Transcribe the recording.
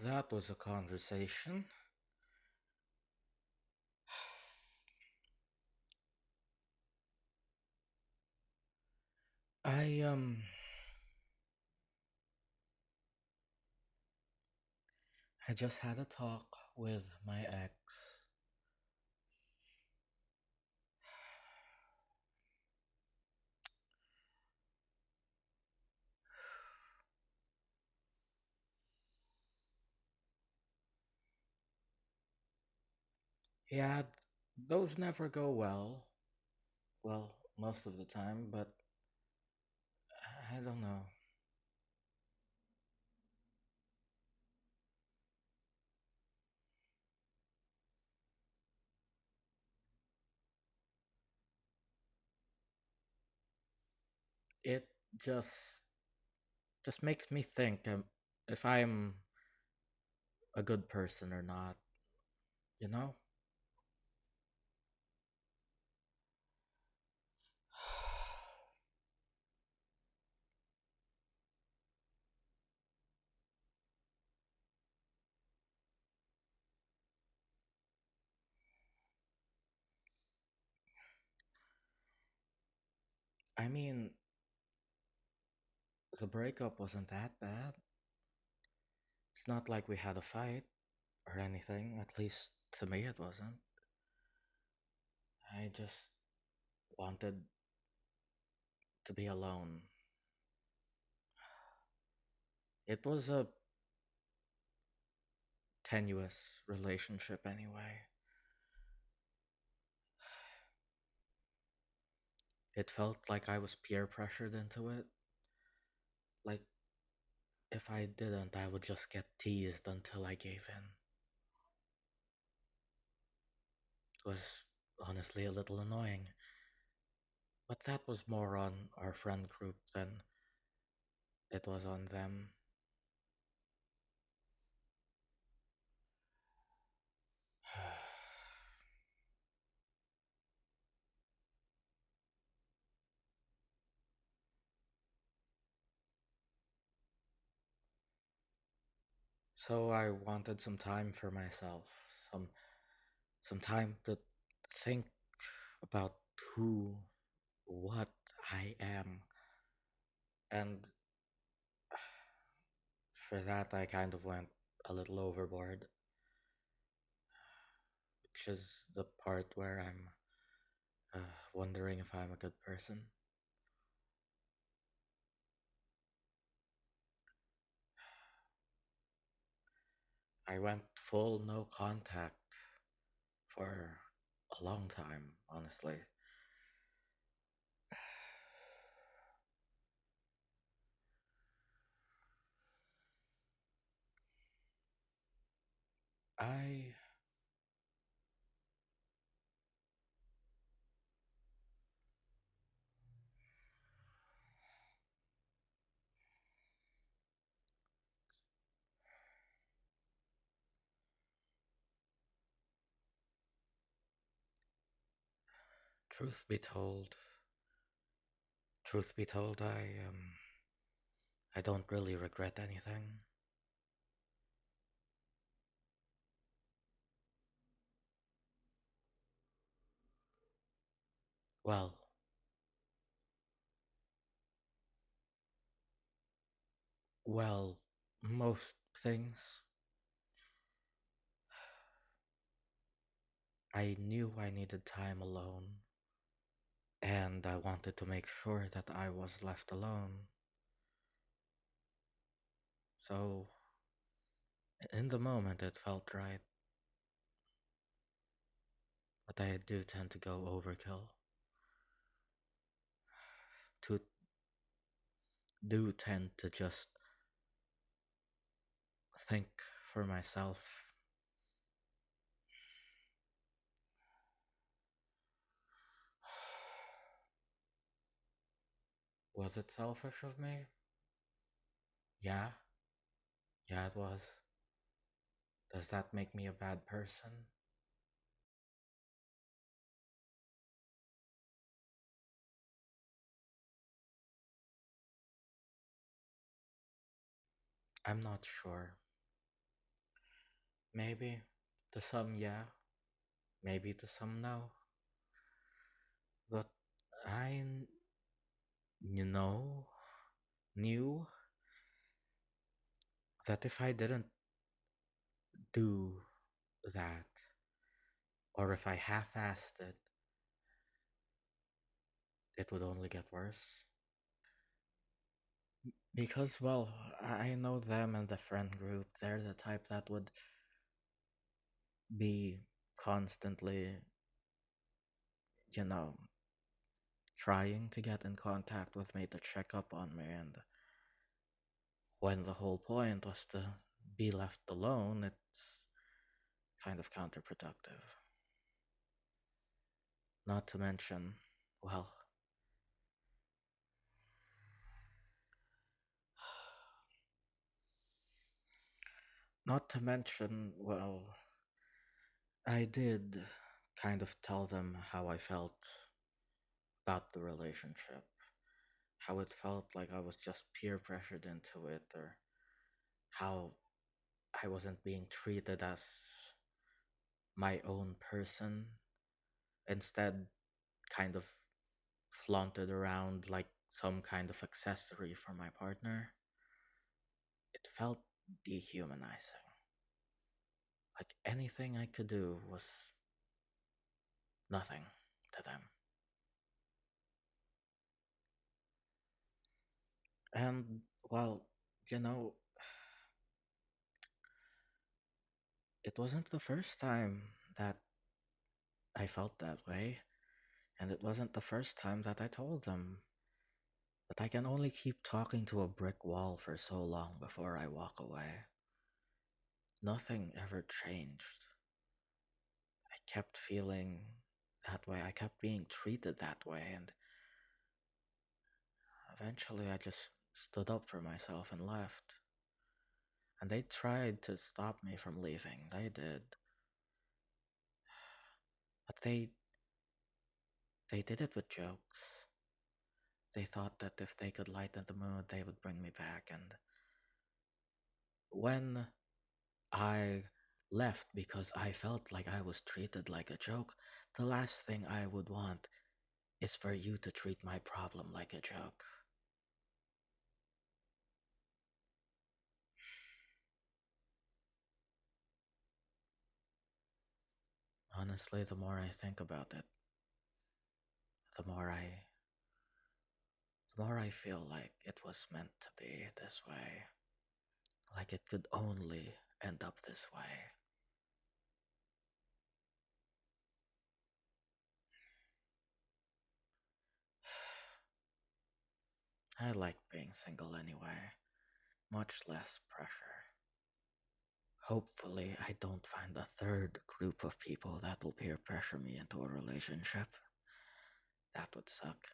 that was a conversation. I I just had a talk with my ex. Yeah, those never go well. Well, most of the time, but I don't know. It just just makes me think if I'm a good person or not, you know? I mean, the breakup wasn't that bad. It's not like we had a fight or anything, at least to me it wasn't. I just wanted to be alone. It was a tenuous relationship anyway. It felt like I was peer pressured into it. Like, if I didn't, I would just get teased until I gave in. It was honestly a little annoying. But that was more on our friend group than it was on them. So I wanted some time for myself, some some time to think about who, what I am. And for that, I kind of went a little overboard, which is the part where I'm wondering if I'm a good person. I went full no contact for a long time, honestly. I, truth be told, truth be told, I don't really regret anything. Well, well, most things. I knew I needed time alone, and I wanted to make sure that I was left alone. So, in the moment, it felt right, but I do tend to go overkill. To do tend to just think for myself. Was it selfish of me? Yeah, yeah, it was. Does that make me a bad person? I'm not sure. Maybe to some, yeah, maybe to some, no. But I, you know, knew that if I didn't do that, or if I half assed it, it would only get worse. Because, well, I know them and the friend group. They're the type that would be constantly, you know, trying to get in contact with me to check up on me. And when the whole point was to be left alone, it's kind of counterproductive. Not to mention, well, not to mention, well, I did kind of tell them how I felt about the relationship, how it felt like I was just peer pressured into it, or how I wasn't being treated as my own person, instead, kind of flaunted around like some kind of accessory for my partner. It felt dehumanizing. Like anything I could do was nothing to them. And, well, you know, it wasn't the first time that I felt that way, and it wasn't the first time that I told them. But I can only keep talking to a brick wall for so long before I walk away. Nothing ever changed. I kept feeling that way. I kept being treated that way, and eventually I just stood up for myself and left. And they tried to stop me from leaving. They did. But they did it with jokes. They thought that if they could lighten the mood, they would bring me back. And when I left because I felt like I was treated like a joke, the last thing I would want is for you to treat my problem like a joke. Honestly, the more I the more I feel like it was meant to be this way. Like it could only end up this way. I like being single anyway. Much less pressure. Hopefully, I don't find a third group of people that will peer pressure me into a relationship. That would suck.